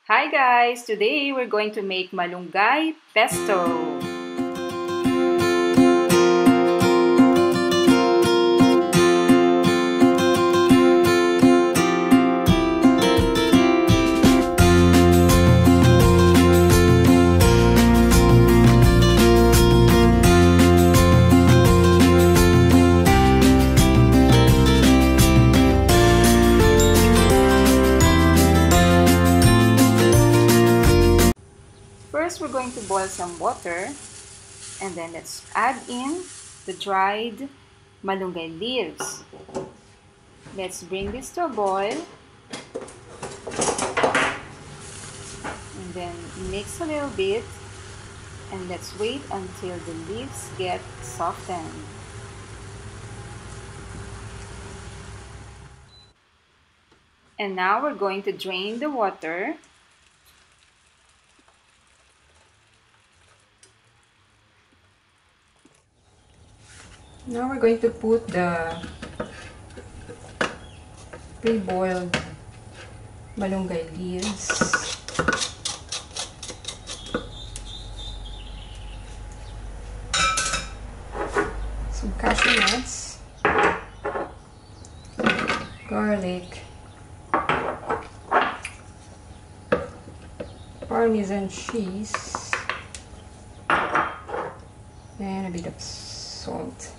Hi guys! Today we're going to make malunggay pesto. First, we're going to boil some water, and then let's add in the dried malunggay leaves. Let's bring this to a boil, and then mix a little bit, and let's wait until the leaves get softened. And now we're going to drain the water. Now we're going to put the pre-boiled malunggay leaves. Some cashew nuts, garlic, Parmesan cheese, and a bit of salt.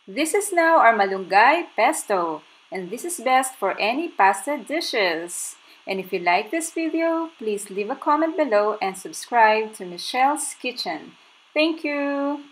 This is now our malunggay pesto, and this is best for any pasta dishes. And if you like this video, please leave a comment below and subscribe to Michelle's Kitchen. Thank you!